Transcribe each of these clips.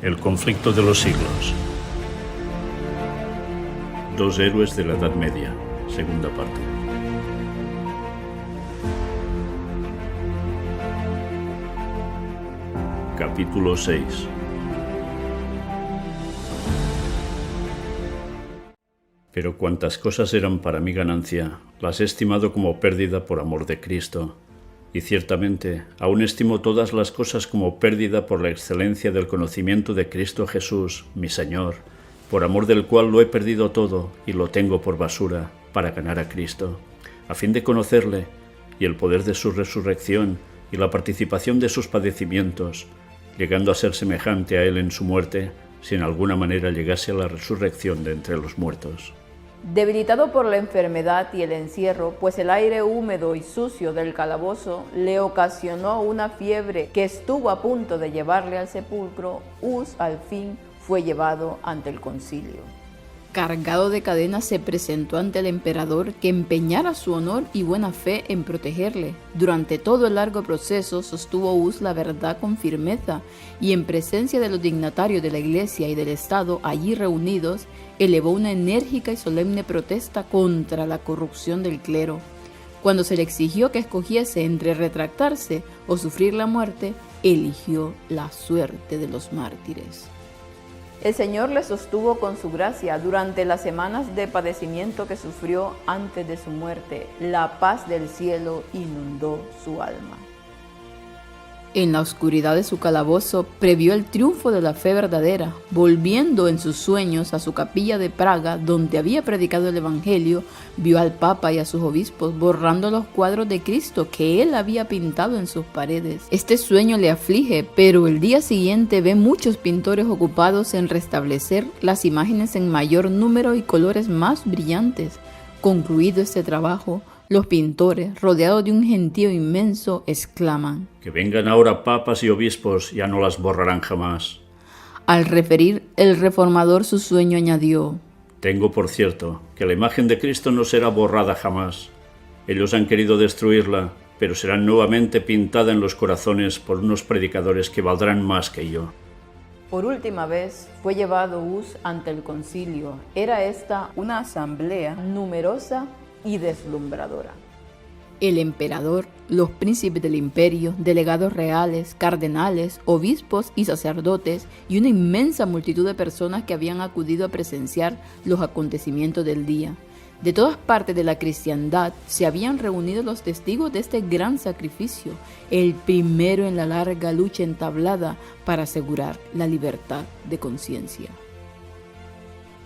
El conflicto de los siglos. Dos héroes de la Edad Media, segunda parte. Capítulo 6. Pero cuantas cosas eran para mi ganancia, las he estimado como pérdida por amor de Cristo. Y ciertamente, aún estimo todas las cosas como pérdida por la excelencia del conocimiento de Cristo Jesús, mi Señor, por amor del cual lo he perdido todo y lo tengo por basura, para ganar a Cristo, a fin de conocerle, y el poder de su resurrección y la participación de sus padecimientos, llegando a ser semejante a él en su muerte, si en alguna manera llegase a la resurrección de entre los muertos. Debilitado por la enfermedad y el encierro, pues el aire húmedo y sucio del calabozo le ocasionó una fiebre que estuvo a punto de llevarle al sepulcro, Hus al fin fue llevado ante el concilio. Cargado de cadenas se presentó ante el emperador, que empeñara su honor y buena fe en protegerle. Durante todo el largo proceso sostuvo Hus la verdad con firmeza, y en presencia de los dignatarios de la Iglesia y del Estado allí reunidos, elevó una enérgica y solemne protesta contra la corrupción del clero. Cuando se le exigió que escogiese entre retractarse o sufrir la muerte, eligió la suerte de los mártires. El Señor le sostuvo con su gracia durante las semanas de padecimiento que sufrió antes de su muerte. La paz del cielo inundó su alma. En la oscuridad de su calabozo previó el triunfo de la fe verdadera, volviendo en sus sueños a su capilla de Praga, donde había predicado el Evangelio, vio al Papa y a sus obispos borrando los cuadros de Cristo que él había pintado en sus paredes. Este sueño le aflige, pero el día siguiente ve muchos pintores ocupados en restablecer las imágenes en mayor número y colores más brillantes. Concluido este trabajo, los pintores, rodeados de un gentío inmenso, exclaman: Que vengan ahora papas y obispos, ya no las borrarán jamás. Al referir el reformador su sueño añadió: Tengo por cierto que la imagen de Cristo no será borrada jamás. Ellos han querido destruirla, pero será nuevamente pintada en los corazones por unos predicadores que valdrán más que yo. Por última vez fue llevado Hus ante el concilio. Era esta una asamblea numerosa y deslumbradora. El emperador, los príncipes del imperio, delegados reales, cardenales, obispos y sacerdotes, y una inmensa multitud de personas que habían acudido a presenciar los acontecimientos del día. De todas partes de la cristiandad se habían reunido los testigos de este gran sacrificio, el primero en la larga lucha entablada para asegurar la libertad de conciencia.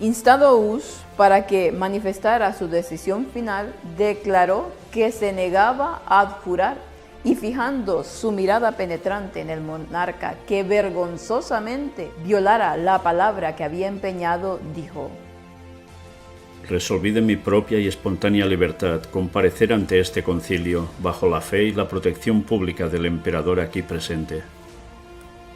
Instado Hus para que manifestara su decisión final, declaró que se negaba a abjurar, y fijando su mirada penetrante en el monarca, que vergonzosamente violara la palabra que había empeñado, dijo: Resolví de mi propia y espontánea libertad comparecer ante este concilio bajo la fe y la protección pública del emperador aquí presente.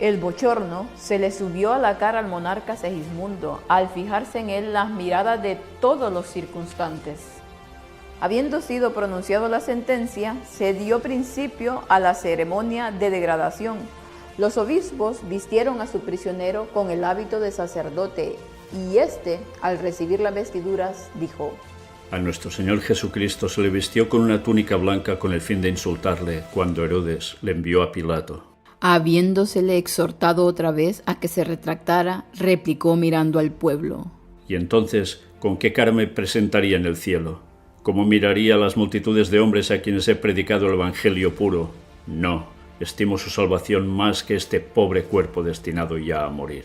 El bochorno se le subió a la cara al monarca Segismundo al fijarse en él las miradas de todos los circunstantes. Habiendo sido pronunciada la sentencia, se dio principio a la ceremonia de degradación. Los obispos vistieron a su prisionero con el hábito de sacerdote, y éste, al recibir las vestiduras, dijo: A nuestro Señor Jesucristo se le vistió con una túnica blanca con el fin de insultarle cuando Herodes le envió a Pilato. Habiéndosele exhortado otra vez a que se retractara, replicó mirando al pueblo: Y entonces, ¿con qué cara me presentaría en el cielo? ¿Cómo miraría a las multitudes de hombres a quienes he predicado el Evangelio puro? No, estimo su salvación más que este pobre cuerpo destinado ya a morir.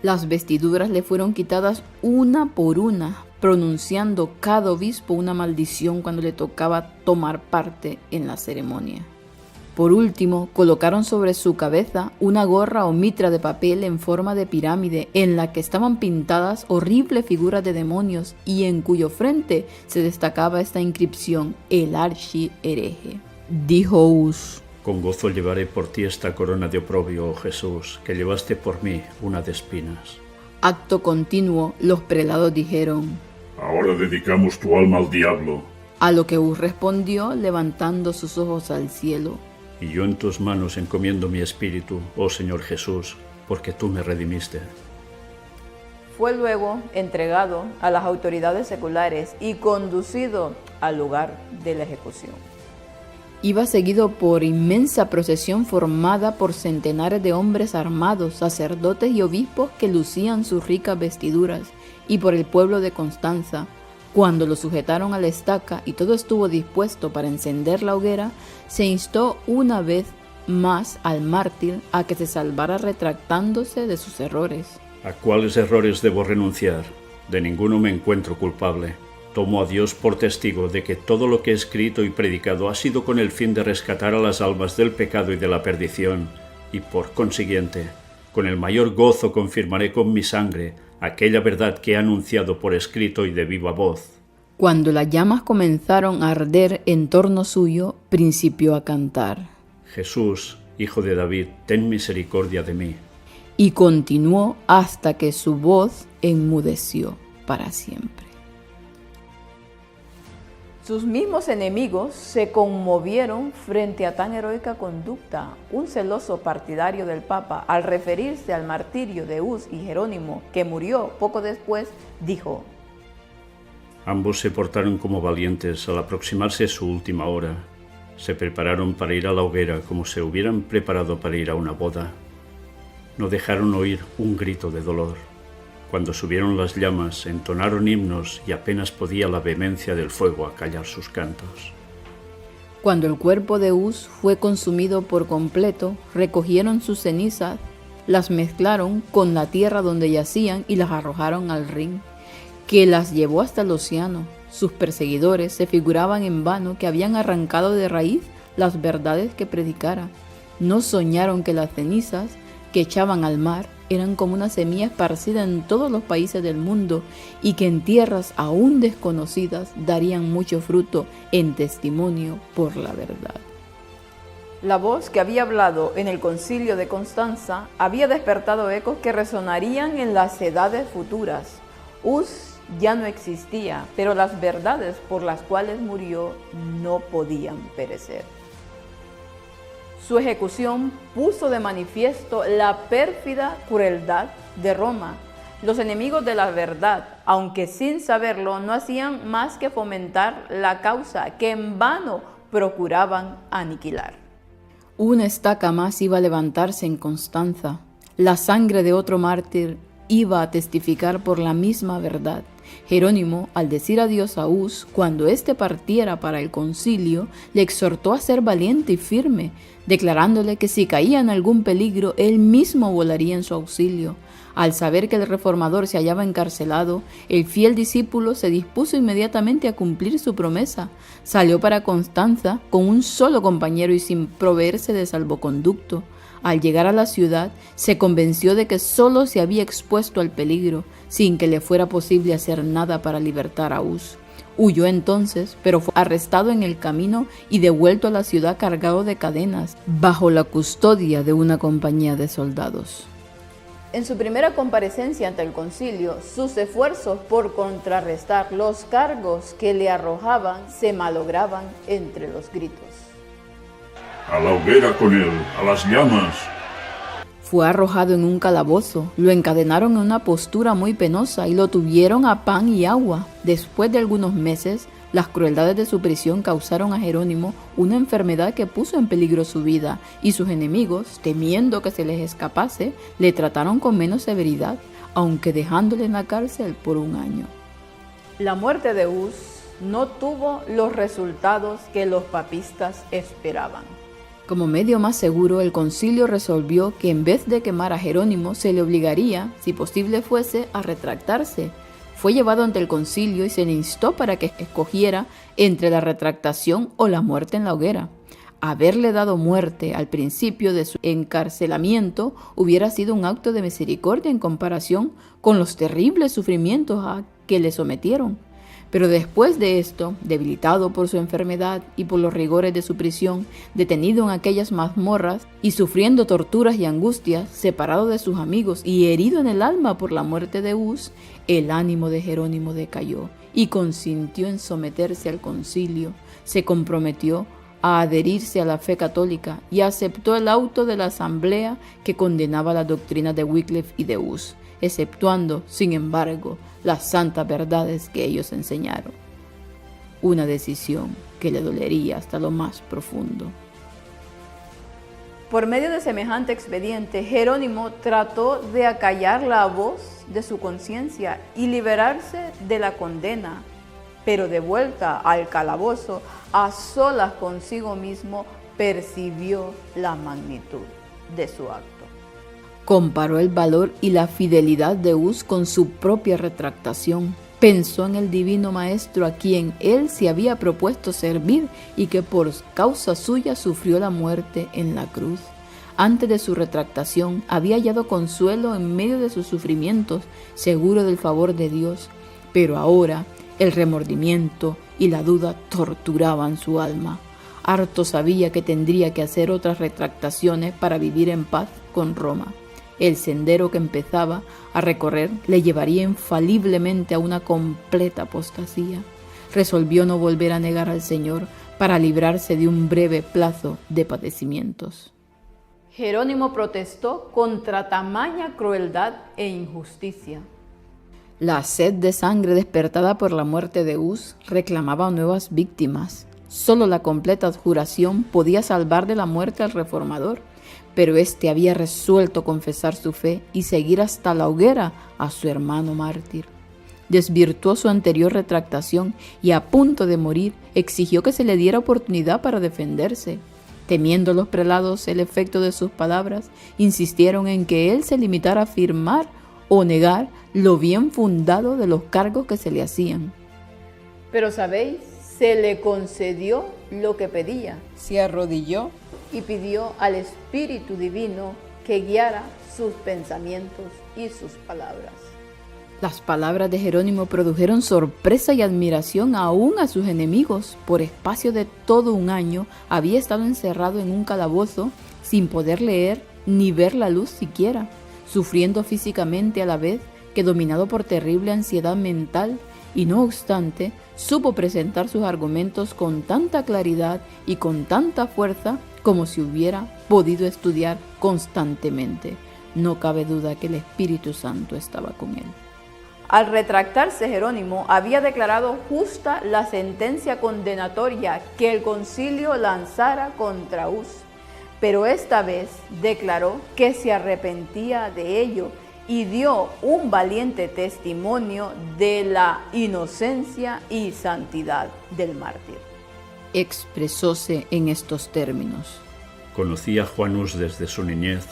Las vestiduras le fueron quitadas una por una, pronunciando cada obispo una maldición cuando le tocaba tomar parte en la ceremonia. Por último, colocaron sobre su cabeza una gorra o mitra de papel en forma de pirámide, en la que estaban pintadas horribles figuras de demonios y en cuyo frente se destacaba esta inscripción: El archihereje. Dijo Hus: Con gozo llevaré por ti esta corona de oprobio, oh Jesús, que llevaste por mí una de espinas. Acto continuo, los prelados dijeron: Ahora dedicamos tu alma al diablo. A lo que Hus respondió levantando sus ojos al cielo: Y yo en tus manos encomiendo mi espíritu, oh Señor Jesús, porque tú me redimiste. Fue luego entregado a las autoridades seculares y conducido al lugar de la ejecución. Iba seguido por inmensa procesión formada por centenares de hombres armados, sacerdotes y obispos que lucían sus ricas vestiduras, y por el pueblo de Constanza. Cuando lo sujetaron a la estaca y todo estuvo dispuesto para encender la hoguera, se instó una vez más al mártir a que se salvara retractándose de sus errores. ¿A cuáles errores debo renunciar? De ninguno me encuentro culpable. Tomo a Dios por testigo de que todo lo que he escrito y predicado ha sido con el fin de rescatar a las almas del pecado y de la perdición, y por consiguiente, con el mayor gozo confirmaré con mi sangre aquella verdad que he anunciado por escrito y de viva voz. Cuando las llamas comenzaron a arder en torno suyo, principió a cantar. Jesús, Hijo de David, ten misericordia de mí. Y continuó hasta que su voz enmudeció para siempre. Sus mismos enemigos se conmovieron frente a tan heroica conducta. Un celoso partidario del Papa, al referirse al martirio de Hus y Jerónimo, que murió poco después, dijo: Ambos se portaron como valientes al aproximarse su última hora. Se prepararon para ir a la hoguera como se hubieran preparado para ir a una boda. No dejaron oír un grito de dolor. Cuando subieron las llamas, entonaron himnos y apenas podía la vehemencia del fuego acallar sus cantos. Cuando el cuerpo de Hus fue consumido por completo, recogieron sus cenizas, las mezclaron con la tierra donde yacían y las arrojaron al Rin, que las llevó hasta el océano. Sus perseguidores se figuraban en vano que habían arrancado de raíz las verdades que predicara. No soñaron que las cenizas que echaban al mar eran como una semilla esparcida en todos los países del mundo y que en tierras aún desconocidas darían mucho fruto en testimonio por la verdad. La voz que había hablado en el concilio de Constanza había despertado ecos que resonarían en las edades futuras. Hus ya no existía, pero las verdades por las cuales murió no podían perecer. Su ejecución puso de manifiesto la pérfida crueldad de Roma. Los enemigos de la verdad, aunque sin saberlo, no hacían más que fomentar la causa que en vano procuraban aniquilar. Una estaca más iba a levantarse en Constanza. La sangre de otro mártir iba a testificar por la misma verdad. Jerónimo, al decir adiós a Hus, cuando éste partiera para el concilio, le exhortó a ser valiente y firme, declarándole que si caía en algún peligro, él mismo volaría en su auxilio. Al saber que el reformador se hallaba encarcelado, el fiel discípulo se dispuso inmediatamente a cumplir su promesa. Salió para Constanza con un solo compañero y sin proveerse de salvoconducto. Al llegar a la ciudad, se convenció de que solo se había expuesto al peligro, sin que le fuera posible hacer nada para libertar a Hus. Huyó entonces, pero fue arrestado en el camino y devuelto a la ciudad cargado de cadenas, bajo la custodia de una compañía de soldados. En su primera comparecencia ante el concilio, sus esfuerzos por contrarrestar los cargos que le arrojaban se malograban entre los gritos. A la hoguera con él, a las llamas. Fue arrojado en un calabozo, lo encadenaron en una postura muy penosa y lo tuvieron a pan y agua. Después de algunos meses, las crueldades de su prisión causaron a Jerónimo una enfermedad que puso en peligro su vida, y sus enemigos, temiendo que se les escapase, le trataron con menos severidad, aunque dejándole en la cárcel por 1 año. La muerte de Hus no tuvo los resultados que los papistas esperaban. Como medio más seguro, el concilio resolvió que en vez de quemar a Jerónimo, se le obligaría, si posible fuese, a retractarse. Fue llevado ante el concilio y se le instó para que escogiera entre la retractación o la muerte en la hoguera. Haberle dado muerte al principio de su encarcelamiento hubiera sido un acto de misericordia en comparación con los terribles sufrimientos a que le sometieron. Pero después de esto, debilitado por su enfermedad y por los rigores de su prisión, detenido en aquellas mazmorras y sufriendo torturas y angustias, separado de sus amigos y herido en el alma por la muerte de Hus, el ánimo de Jerónimo decayó y consintió en someterse al concilio. Se comprometió a adherirse a la fe católica y aceptó el auto de la asamblea que condenaba la doctrina de Wycliffe y de Hus, exceptuando, sin embargo, las santas verdades que ellos enseñaron. Una decisión que le dolería hasta lo más profundo. Por medio de semejante expediente, Jerónimo trató de acallar la voz de su conciencia y liberarse de la condena, pero de vuelta al calabozo, a solas consigo mismo, percibió la magnitud de su acto. Comparó el valor y la fidelidad de Hus con su propia retractación. Pensó en el divino maestro a quien él se había propuesto servir y que por causa suya sufrió la muerte en la cruz. Antes de su retractación había hallado consuelo en medio de sus sufrimientos, seguro del favor de Dios, pero ahora el remordimiento y la duda torturaban su alma. Harto sabía que tendría que hacer otras retractaciones para vivir en paz con Roma. El sendero que empezaba a recorrer le llevaría infaliblemente a una completa apostasía. Resolvió no volver a negar al Señor para librarse de un breve plazo de padecimientos. Jerónimo protestó contra tamaña crueldad e injusticia. La sed de sangre despertada por la muerte de Hus reclamaba nuevas víctimas. Solo la completa abjuración podía salvar de la muerte al reformador, pero éste había resuelto confesar su fe y seguir hasta la hoguera a su hermano mártir. Desvirtuó su anterior retractación y a punto de morir exigió que se le diera oportunidad para defenderse. Temiendo los prelados el efecto de sus palabras, insistieron en que él se limitara a afirmar o negar lo bien fundado de los cargos que se le hacían. Pero sabéis, se le concedió lo que pedía. Se arrodilló Y pidió al Espíritu Divino que guiara sus pensamientos y sus palabras. Las palabras de Jerónimo produjeron sorpresa y admiración aún a sus enemigos. Por espacio de todo un año había estado encerrado en un calabozo sin poder leer ni ver la luz siquiera, sufriendo físicamente a la vez que dominado por terrible ansiedad mental, y no obstante supo presentar sus argumentos con tanta claridad y con tanta fuerza como si hubiera podido estudiar constantemente. No cabe duda que el Espíritu Santo estaba con él. Al retractarse, Jerónimo había declarado justa la sentencia condenatoria que el concilio lanzara contra Hus, pero esta vez declaró que se arrepentía de ello y dio un valiente testimonio de la inocencia y santidad del mártir. Expresóse en estos términos: Conocí a Juan Hus desde su niñez.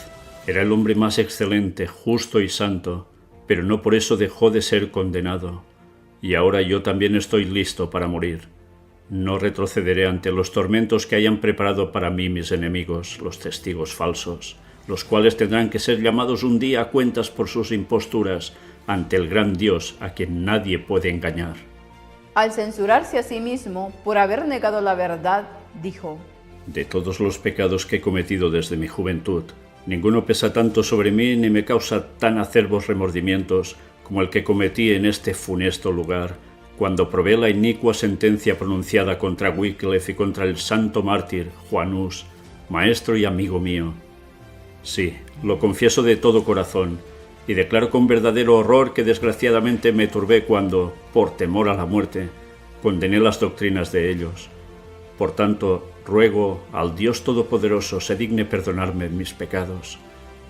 Era el hombre más excelente, justo y santo, pero no por eso dejó de ser condenado. Y ahora yo también estoy listo para morir. No retrocederé ante los tormentos que hayan preparado para mí mis enemigos, los testigos falsos, los cuales tendrán que ser llamados un día a cuentas por sus imposturas ante el gran Dios a quien nadie puede engañar. Al censurarse a sí mismo por haber negado la verdad, dijo: De todos los pecados que he cometido desde mi juventud, ninguno pesa tanto sobre mí ni me causa tan acerbos remordimientos como el que cometí en este funesto lugar, cuando probé la inicua sentencia pronunciada contra Wycliffe y contra el santo mártir Juan Hus, maestro y amigo mío. Sí, lo confieso de todo corazón, y declaro con verdadero horror que desgraciadamente me turbé cuando, por temor a la muerte, condené las doctrinas de ellos. Por tanto, ruego al Dios Todopoderoso se digne perdonarme mis pecados,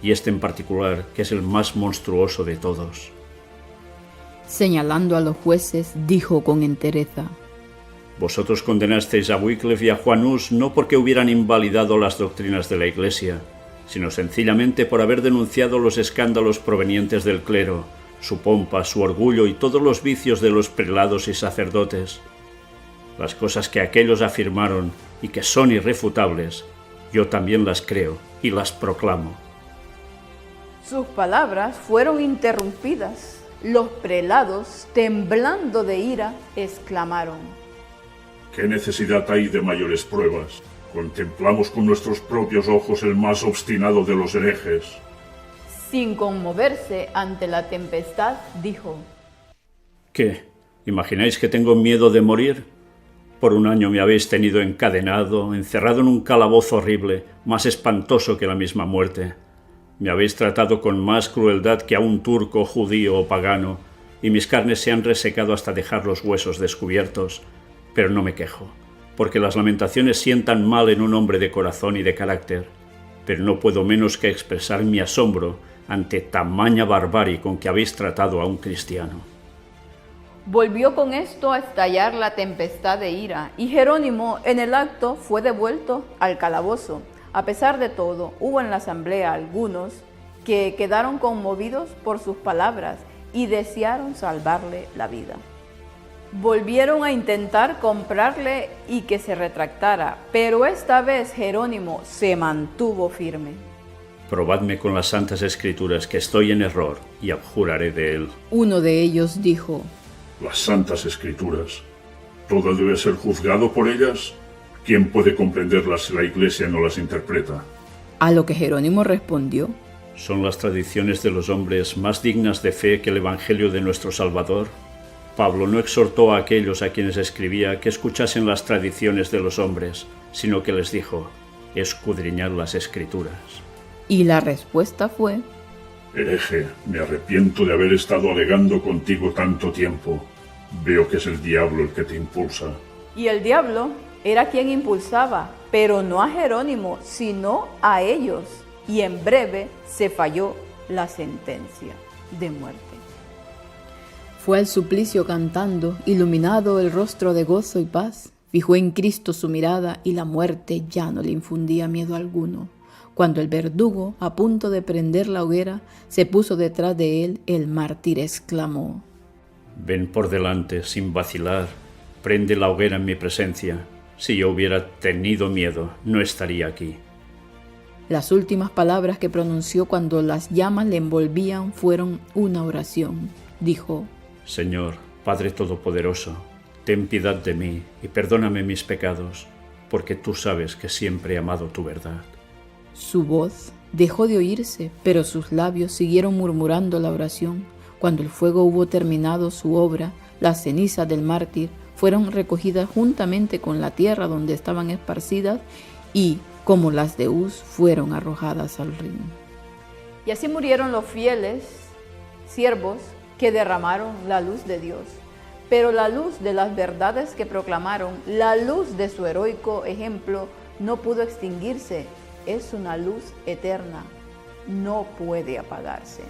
y este en particular, que es el más monstruoso de todos. Señalando a los jueces, dijo con entereza: Vosotros condenasteis a Wycliffe y a Juan Hus no porque hubieran invalidado las doctrinas de la Iglesia, sino sencillamente por haber denunciado los escándalos provenientes del clero, su pompa, su orgullo y todos los vicios de los prelados y sacerdotes. Las cosas que aquellos afirmaron y que son irrefutables, yo también las creo y las proclamo. Sus palabras fueron interrumpidas. Los prelados, temblando de ira, exclamaron: ¿Qué necesidad hay de mayores pruebas? Contemplamos con nuestros propios ojos el más obstinado de los herejes. Sin conmoverse ante la tempestad, dijo: ¿Qué? ¿Imagináis que tengo miedo de morir? Por un año me habéis tenido encadenado, encerrado en un calabozo horrible, más espantoso que la misma muerte. Me habéis tratado con más crueldad que a un turco, judío o pagano, y mis carnes se han resecado hasta dejar los huesos descubiertos, pero no me quejo, porque las lamentaciones sientan mal en un hombre de corazón y de carácter, pero no puedo menos que expresar mi asombro ante tamaña barbarie con que habéis tratado a un cristiano. Volvió con esto a estallar la tempestad de ira, y Jerónimo en el acto fue devuelto al calabozo. A pesar de todo, hubo en la asamblea algunos que quedaron conmovidos por sus palabras y desearon salvarle la vida. Volvieron a intentar comprarle y que se retractara, pero esta vez Jerónimo se mantuvo firme. Probadme con las santas escrituras que estoy en error y abjuraré de él. Uno de ellos dijo: Las santas escrituras, ¿todo debe ser juzgado por ellas? ¿Quién puede comprenderlas si la Iglesia no las interpreta? A lo que Jerónimo respondió: ¿Son las tradiciones de los hombres más dignas de fe que el Evangelio de nuestro Salvador? Pablo no exhortó a aquellos a quienes escribía que escuchasen las tradiciones de los hombres, sino que les dijo: escudriñad las Escrituras. Y la respuesta fue: Hereje, me arrepiento de haber estado alegando contigo tanto tiempo. Veo que es el diablo el que te impulsa. Y el diablo era quien impulsaba, pero no a Jerónimo, sino a ellos. Y en breve se falló la sentencia de muerte. Fue al suplicio cantando, iluminado el rostro de gozo y paz. Fijó en Cristo su mirada y la muerte ya no le infundía miedo alguno. Cuando el verdugo, a punto de prender la hoguera, se puso detrás de él, el mártir exclamó: Ven por delante, sin vacilar, prende la hoguera en mi presencia. Si yo hubiera tenido miedo, no estaría aquí. Las últimas palabras que pronunció cuando las llamas le envolvían fueron una oración. Dijo: Señor, Padre Todopoderoso, ten piedad de mí y perdóname mis pecados, porque tú sabes que siempre he amado tu verdad. Su voz dejó de oírse, pero sus labios siguieron murmurando la oración. Cuando el fuego hubo terminado su obra, las cenizas del mártir fueron recogidas juntamente con la tierra donde estaban esparcidas y, como las de Uz, fueron arrojadas al río. Y así murieron los fieles siervos que derramaron la luz de Dios. Pero la luz de las verdades que proclamaron, la luz de su heroico ejemplo, no pudo extinguirse. Es una luz eterna, no puede apagarse.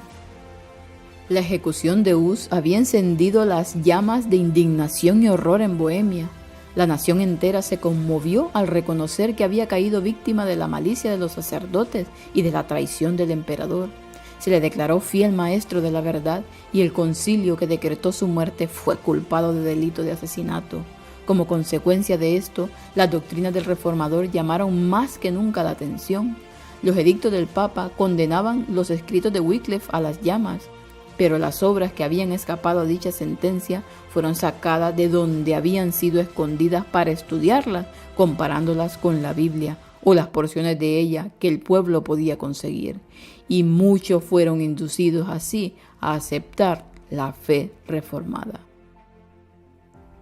La ejecución de Uz había encendido las llamas de indignación y horror en Bohemia. La nación entera se conmovió al reconocer que había caído víctima de la malicia de los sacerdotes y de la traición del emperador. Se le declaró fiel maestro de la verdad y el concilio que decretó su muerte fue culpado de delito de asesinato. Como consecuencia de esto, las doctrinas del reformador llamaron más que nunca la atención. Los edictos del Papa condenaban los escritos de Wycliffe a las llamas, pero las obras que habían escapado a dicha sentencia fueron sacadas de donde habían sido escondidas para estudiarlas, comparándolas con la Biblia o las porciones de ella que el pueblo podía conseguir. Y muchos fueron inducidos así a aceptar la fe reformada.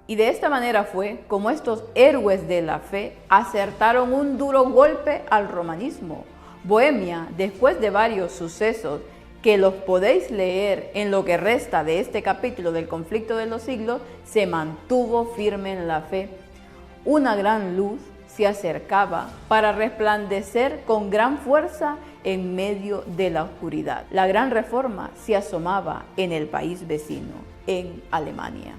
Y de esta manera fue como estos héroes de la fe acertaron un duro golpe al romanismo. Bohemia, después de varios sucesos que los podéis leer en lo que resta de este capítulo del conflicto de los siglos, se mantuvo firme en la fe. Una gran luz se acercaba para resplandecer con gran fuerza en medio de la oscuridad. La gran reforma se asomaba en el país vecino, en Alemania.